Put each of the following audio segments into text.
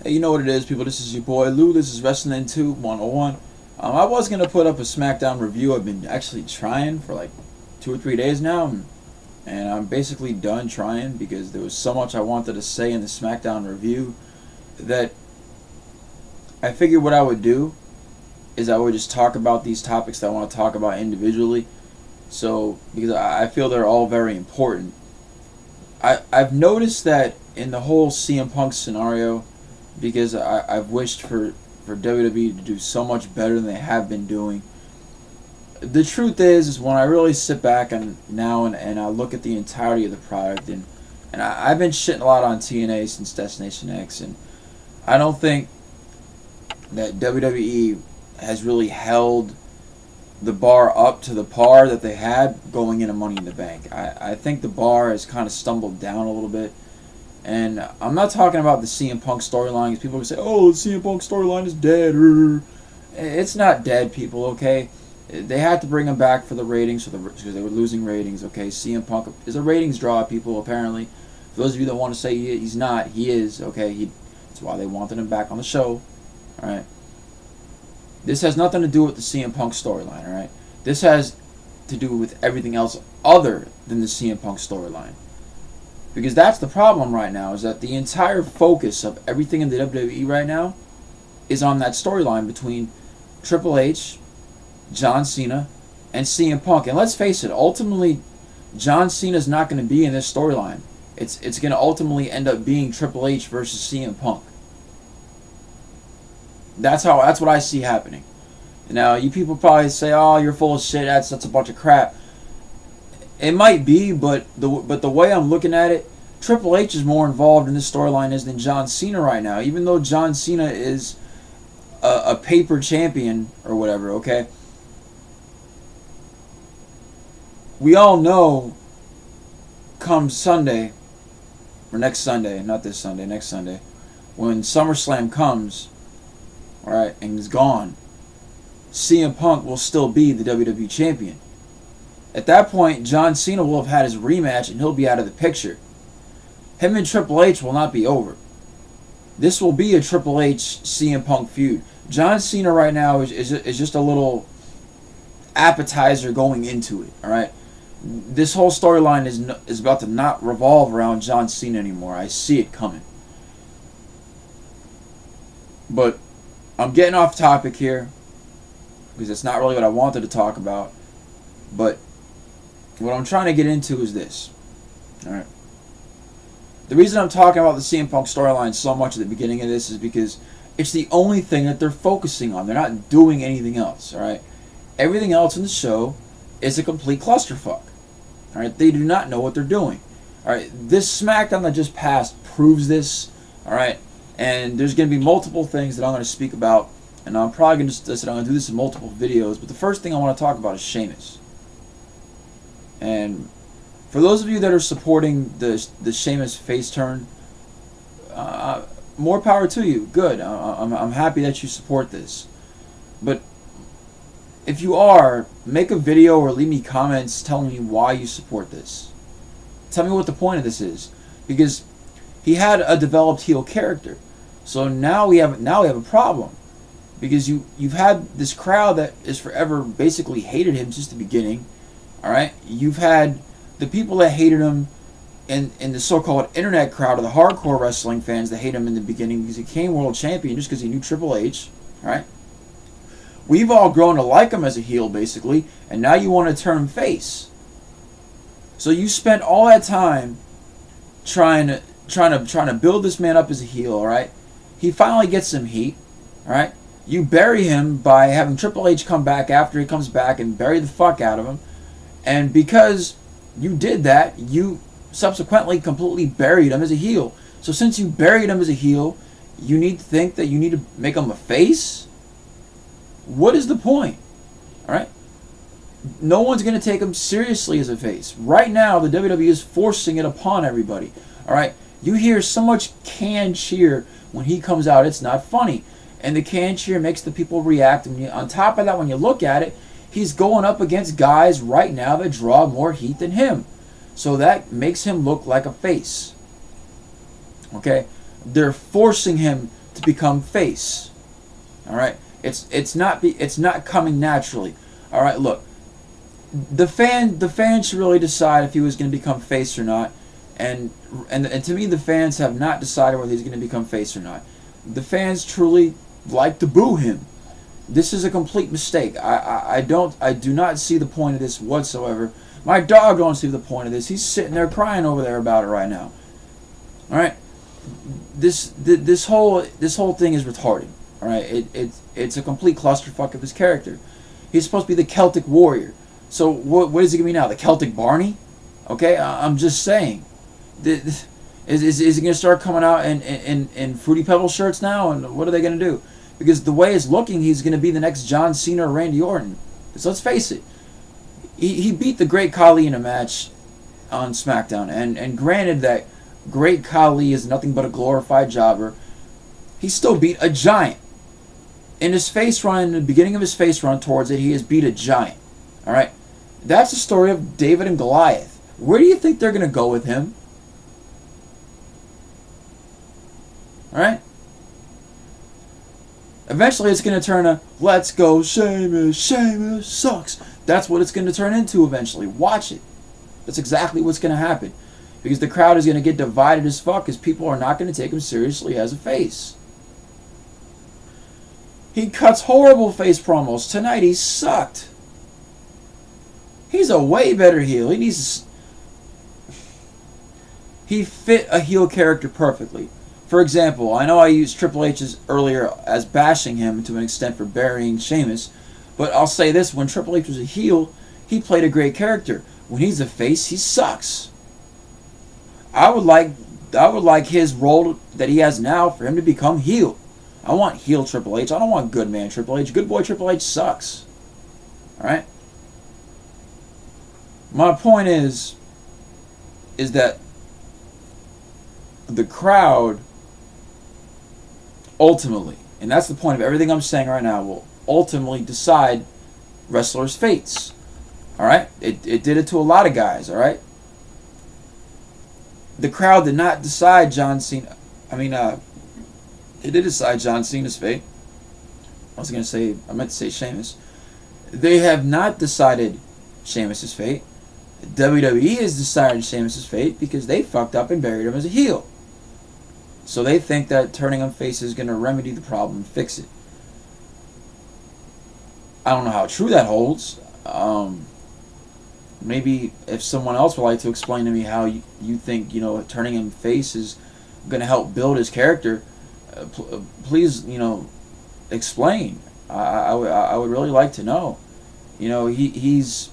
Hey, you know what it is, people. This is your boy Lou. This is Wrestling 2 101. I was going to put up a SmackDown review. I've been actually trying for like 2 or 3 days now. And I'm basically done trying because there was so much I wanted to say in the SmackDown review that I figured what I would do is I would just talk about these topics that I want to talk about individually. So, because I feel they're all very important. I've noticed that in the whole CM Punk scenario, because I've wished for WWE to do so much better than they have been doing. The truth is when I really sit back and I look at the entirety of the product, and I've been shitting a lot on TNA since Destination X, and I don't think that WWE has really held the bar up to the par that they had going into Money in the Bank. I think the bar has kind of stumbled down a little bit. And I'm not talking about the CM Punk storyline, because people can say, oh, the CM Punk storyline is dead. It's not dead, people, okay? They had to bring him back for the ratings because they were losing ratings, okay? CM Punk is a ratings draw, people, apparently. For those of you that want to say he's not, he is, okay? That's why they wanted him back on the show, alright? This has nothing to do with the CM Punk storyline, alright? This has to do with everything else other than the CM Punk storyline. Because that's the problem right now, is that the entire focus of everything in the WWE right now is on that storyline between Triple H, John Cena, and CM Punk. And let's face it, ultimately, John Cena's not going to be in this storyline. It's going to ultimately end up being Triple H versus CM Punk. That's what I see happening. Now, you people probably say, oh, you're full of shit, that's a bunch of crap. It might be, but the way I'm looking at it, Triple H is more involved in this storyline than John Cena right now. Even though John Cena is a paper champion or whatever, okay? We all know come Sunday, or next Sunday, not this Sunday, next Sunday, when SummerSlam comes, alright, and is gone, CM Punk will still be the WWE champion. At that point, John Cena will have had his rematch and he'll be out of the picture. Him and Triple H will not be over. This will be a Triple H CM Punk feud. John Cena right now is just a little appetizer going into it. Alright? This whole storyline is about to not revolve around John Cena anymore. I see it coming. But I'm getting off topic here because it's not really what I wanted to talk about. But what I'm trying to get into is this. Alright. The reason I'm talking about the CM Punk storyline so much at the beginning of this is because it's the only thing that they're focusing on. They're not doing anything else. Alright. Everything else in the show is a complete clusterfuck. Alright. They do not know what they're doing. Alright. This SmackDown that just passed proves this. Alright. And there's going to be multiple things that I'm going to speak about. And I'm probably going to do this in multiple videos. But the first thing I want to talk about is sheamus. And for those of you that are supporting the Sheamus face turn, more power to you. Good. I'm happy that you support this. But if you are, make a video or leave me comments telling me why you support this. Tell me what the point of this is. Because he had a developed heel character. So now we have a problem. Because you've had this crowd that is forever basically hated him since the beginning. Alright? You've had the people that hated him in the so-called internet crowd of the hardcore wrestling fans that hate him in the beginning because he became world champion just because he knew Triple H. Alright? We've all grown to like him as a heel, basically, and now you want to turn him face. So you spent all that time trying to build this man up as a heel, alright? He finally gets some heat, alright? You bury him by having Triple H come back after he comes back and bury the fuck out of him. And because you did that, you subsequently completely buried him as a heel. So since you buried him as a heel, you need to think that you need to make him a face? What is the point? Alright? No one's going to take him seriously as a face. Right now, the WWE is forcing it upon everybody. Alright? You hear so much canned cheer when he comes out, it's not funny. And the canned cheer makes the people react. And on top of that, when you look at it, he's going up against guys right now that draw more heat than him. So that makes him look like a face. Okay? They're forcing him to become face. All right, it's not coming naturally. All right, look, the fan should really decide if he was going to become face or not, and to me, the fans have not decided whether he's going to become face or not. The fans truly like to boo him. This is a complete mistake. I do not see the point of this whatsoever. My dog don't see the point of this. He's sitting there crying over there about it right now. All right, this whole thing is retarded. All right, it's a complete clusterfuck of his character. He's supposed to be the Celtic warrior. So what is he gonna be now? The Celtic Barney? Okay, I'm just saying. Is he gonna start coming out in Fruity Pebble shirts now? And what are they gonna do? Because the way it's looking, he's gonna be the next John Cena or Randy Orton. So let's face it. He beat the Great Khali in a match on SmackDown, and granted that Great Khali is nothing but a glorified jobber, he still beat a giant. In his face run, in the beginning of his face run towards it, he has beat a giant. All right, that's the story of David and Goliath. Where do you think they're gonna go with him? All right. Eventually, it's gonna turn a "Let's go, Sheamus. Sheamus sucks." That's what it's gonna turn into eventually. Watch it. That's exactly what's gonna happen, because the crowd is gonna get divided as fuck, because people are not gonna take him seriously as a face. He cuts horrible face promos. Tonight he sucked. He's a way better heel. He fit a heel character perfectly. For example, I know I used Triple H's earlier as bashing him to an extent for burying Sheamus, but I'll say this: when Triple H was a heel, he played a great character. When he's a face, he sucks. I would like his role that he has now for him to become heel. I want heel Triple H. I don't want good man Triple H. Good boy Triple H sucks. Alright? My point is that the crowd ultimately, and that's the point of everything I'm saying right now, will ultimately decide wrestlers' fates. Alright? It did it to a lot of guys, alright? The crowd did not decide John Cena. It did decide John Cena's fate. I meant to say Sheamus. They have not decided Sheamus' fate. WWE has decided Sheamus' fate because they fucked up and buried him as a heel. So they think that turning him face is going to remedy the problem and fix it. I don't know how true that holds. Maybe if someone else would like to explain to me how you think, turning him face is going to help build his character, please, explain. I would really like to know. He's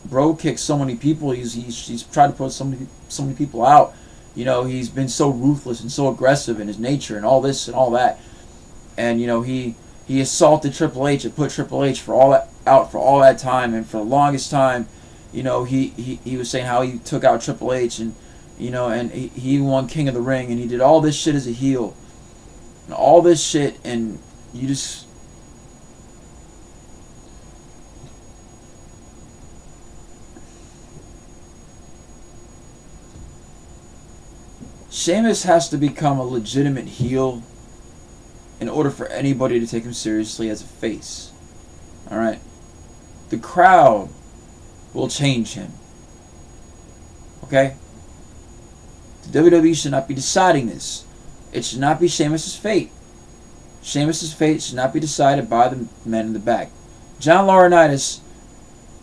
bro kicked so many people. He's tried to put so many people out. He's been so ruthless and so aggressive in his nature and all this and all that. And he assaulted Triple H and put Triple H for all that time. And for the longest time, he was saying how he took out Triple H, and and he won King of the Ring, and he did all this shit as a heel. And all this shit, and you just... Sheamus has to become a legitimate heel in order for anybody to take him seriously as a face. Alright? The crowd will change him. Okay? The WWE should not be deciding this. It should not be Sheamus' fate. Sheamus' fate should not be decided by the men in the back. John Laurinaitis,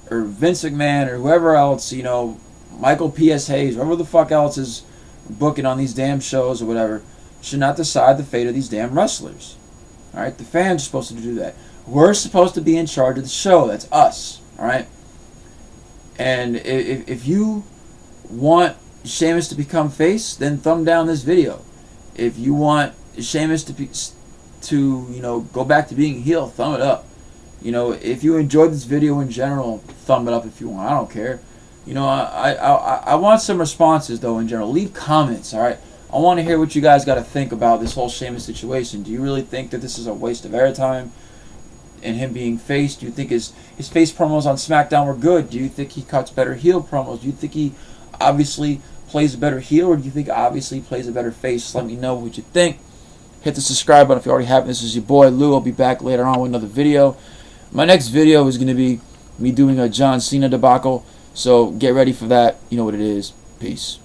or Vince McMahon, or whoever else, Michael P.S. Hayes, whoever the fuck else is booking on these damn shows or whatever, should not decide the fate of these damn wrestlers. Alright? The fans are supposed to do that. We're supposed to be in charge of the show. That's us. Alright? And if you want Sheamus to become face, then thumb down this video. If you want Sheamus to go back to being heel, thumb it up. If you enjoyed this video in general, thumb it up if you want. I don't care. I want some responses though in general. Leave comments, alright? I want to hear what you guys got to think about this whole Sheamus situation. Do you really think that this is a waste of airtime and him being face? Do you think his face promos on SmackDown were good? Do you think he cuts better heel promos? Do you think he obviously plays a better heel, or do you think obviously plays a better face? Let me know what you think. Hit the subscribe button if you already haven't. This is your boy Lou. I'll be back later on with another video. My next video is going to be me doing a John Cena debacle. So get ready for that. You know what it is. Peace.